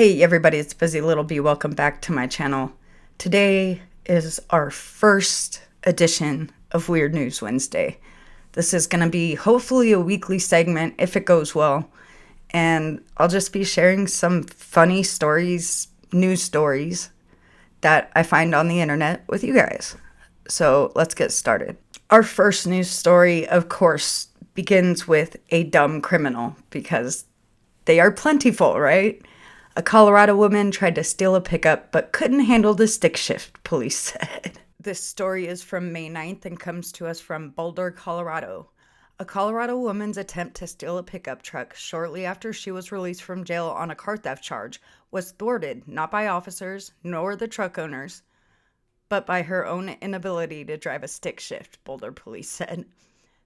Hey everybody, it's Busy Little Bee. Welcome back to my channel. Today is our first edition of Weird News Wednesday. This is going to be hopefully a weekly segment if it goes well. And I'll just be sharing some funny stories, news stories that I find on the internet with you guys. So let's get started. Our first news story, of course, begins with a dumb criminal because they are plentiful, right? A Colorado woman tried to steal a pickup but couldn't handle the stick shift, police said. This story is from May 9th and comes to us from Boulder, Colorado. A Colorado woman's attempt to steal a pickup truck shortly after she was released from jail on a car theft charge was thwarted not by officers nor the truck owners, but by her own inability to drive a stick shift, Boulder police said.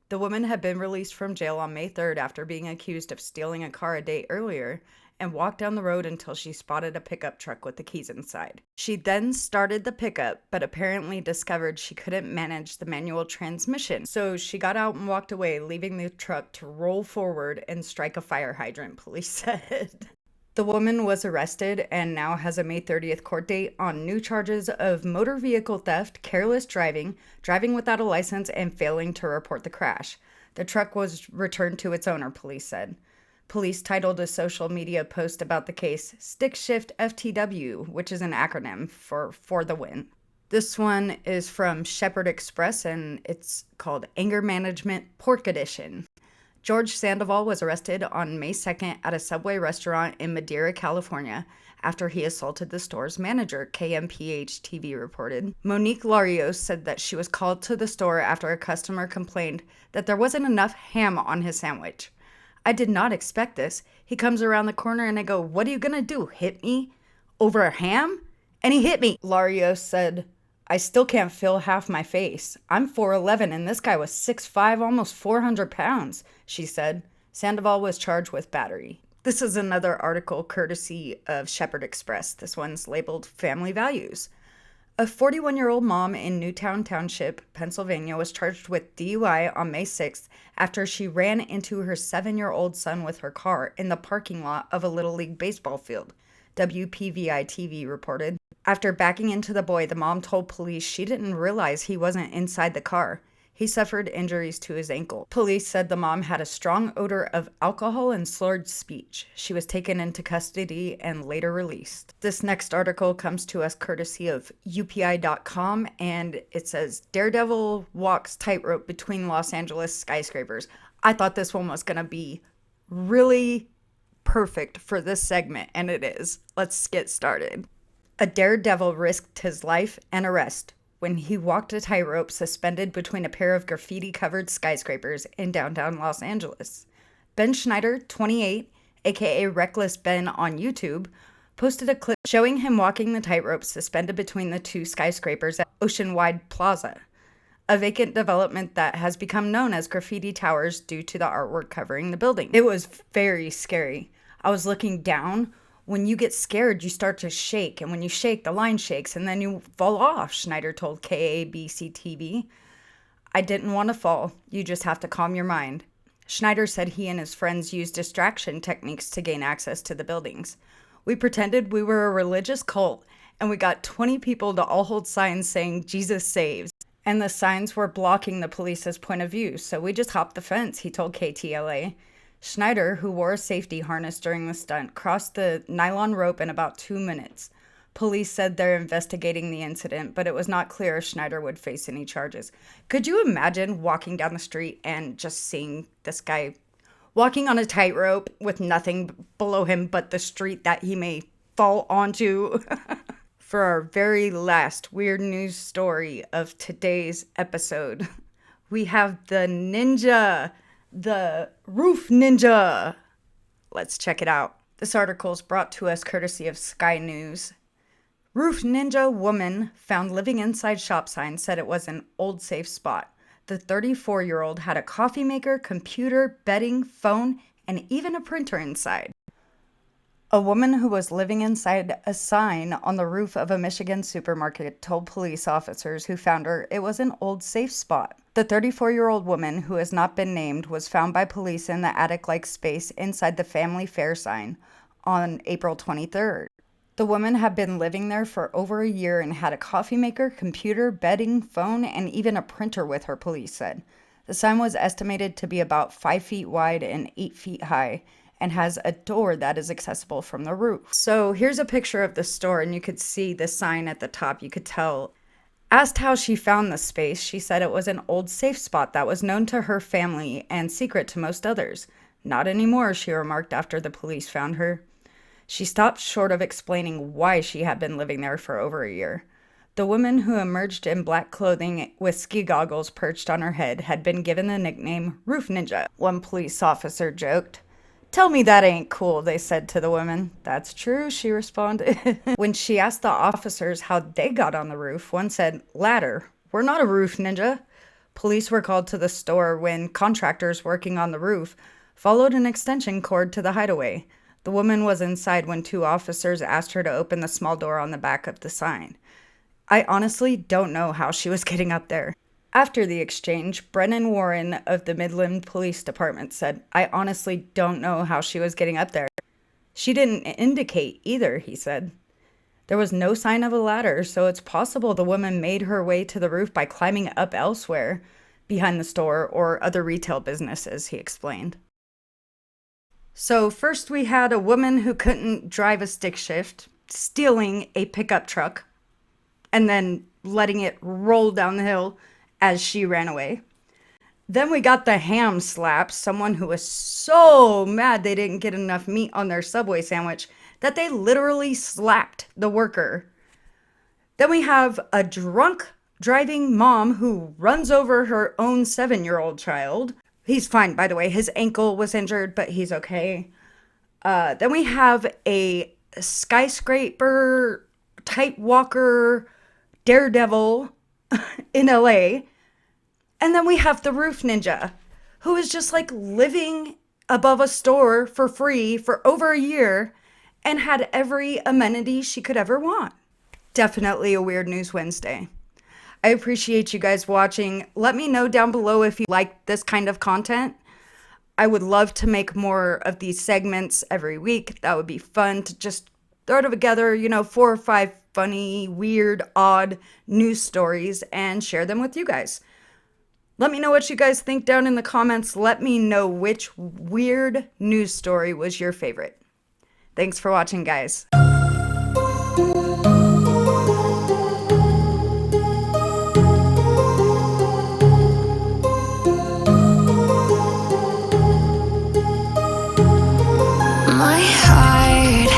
The woman had been released from jail on May 3rd after being accused of stealing a car a day earlier and walked down the road until she spotted a pickup truck with the keys inside. She then started the pickup, but apparently discovered she couldn't manage the manual transmission. So she got out and walked away, leaving the truck to roll forward and strike a fire hydrant, police said. The woman was arrested and now has a May 30th court date on new charges of motor vehicle theft, careless driving, driving without a license, and failing to report the crash. The truck was returned to its owner, police said. Police titled a social media post about the case Stick Shift FTW, which is an acronym for the win. This one is from Shepherd Express and it's called Anger Management Pork Edition. George Sandoval was arrested on May 2nd at a Subway restaurant in Madeira, California, after he assaulted the store's manager, KMPH TV reported. Monique Larios said that she was called to the store after a customer complained that there wasn't enough ham on his sandwich. I did not expect this. He comes around the corner and I go, "What are you gonna do, hit me over a ham?" And he hit me. Larios said, "I still can't feel half my face. I'm 4'11" and this guy was 6'5", almost 400 pounds, she said. Sandoval was charged with battery. This is another article courtesy of Shepherd Express. This one's labeled Family Values. A 41-year-old mom in Newtown Township, Pennsylvania, was charged with DUI on May 6th after she ran into her 7-year-old son with her car in the parking lot of a Little League baseball field, WPVI-TV reported. After backing into the boy, the mom told police she didn't realize he wasn't inside the car. He suffered injuries to his ankle. Police said the mom had a strong odor of alcohol and slurred speech. She was taken into custody and later released. This next article comes to us courtesy of UPI.com, and it says, Daredevil walks tightrope between Los Angeles skyscrapers. I thought this one was going to be really perfect for this segment, and it is. Let's get started. A daredevil risked his life and arrest when he walked a tightrope suspended between a pair of graffiti-covered skyscrapers in downtown Los Angeles. Ben Schneider, 28, aka Reckless Ben on YouTube, posted a clip showing him walking the tightrope suspended between the two skyscrapers at Oceanwide Plaza, a vacant development that has become known as Graffiti Towers due to the artwork covering the building. It was very scary. I was looking down. When you get scared, you start to shake, and when you shake, the line shakes, and then you fall off, Schneider told KABC-TV. I didn't want to fall. You just have to calm your mind. Schneider said he and his friends used distraction techniques to gain access to the buildings. We pretended we were a religious cult, and we got 20 people to all hold signs saying, "Jesus saves." And the signs were blocking the police's point of view, so we just hopped the fence, he told KTLA. Schneider, who wore a safety harness during the stunt, crossed the nylon rope in about 2 minutes. Police said they're investigating the incident, but it was not clear if Schneider would face any charges. Could you imagine walking down the street and just seeing this guy walking on a tightrope with nothing below him but the street that he may fall onto? For our very last weird news story of today's episode, we have the ninja. The roof ninja. Let's check it out. This article is brought to us courtesy of Sky News. Roof ninja woman found living inside shop sign said it was an old safe spot. The 34-year-old had a coffee maker, computer, bedding, phone, and even a printer inside. A woman who was living inside a sign on the roof of a Michigan supermarket told police officers who found her it was an old safe spot. The 34-year-old woman, who has not been named, was found by police in the attic-like space inside the family fair sign on April 23rd. The woman had been living there for over a year and had a coffee maker, computer, bedding, phone, and even a printer with her, police said. The sign was estimated to be about 5 feet wide and 8 feet high and has a door that is accessible from the roof. So here's a picture of the store, and you could see the sign at the top. You could tell. Asked how she found the space, she said it was an old safe spot that was known to her family and secret to most others. Not anymore, she remarked after the police found her. She stopped short of explaining why she had been living there for over a year. The woman, who emerged in black clothing with ski goggles perched on her head, had been given the nickname Roof Ninja. One police officer joked. "Tell me that ain't cool," they said to the woman. "That's true," she responded. When she asked the officers how they got on the roof, one said, "Ladder. We're not a roof ninja." Police were called to the store when contractors working on the roof followed an extension cord to the hideaway. The woman was inside when two officers asked her to open the small door on the back of the sign. "I honestly don't know how she was getting up there." After the exchange, Brennan Warren of the Midland Police Department said, "I honestly don't know how she was getting up there. She didn't indicate either," he said. "There was no sign of a ladder, so it's possible the woman made her way to the roof by climbing up elsewhere, behind the store or other retail businesses," he explained. So first we had a woman who couldn't drive a stick shift, stealing a pickup truck, and then letting it roll down the hill as she ran away. Then we got the ham slap, someone who was so mad they didn't get enough meat on their Subway sandwich that they literally slapped the worker. Then we have a drunk driving mom who runs over her own 7-year-old child. He's fine, by the way. His ankle was injured, but he's okay. Then we have a skyscraper, tight walker, daredevil in LA. And then we have the roof ninja, who is just like living above a store for free for over a year and had every amenity she could ever want. Definitely a Weird News Wednesday. I appreciate you guys watching. Let me know down below if you like this kind of content. I would love to make more of these segments every week. That would be fun to just throw together, 4 or 5 funny, weird, odd news stories and share them with you guys. Let me know what you guys think down in the comments. Let me know which weird news story was your favorite. Thanks for watching, guys. My heart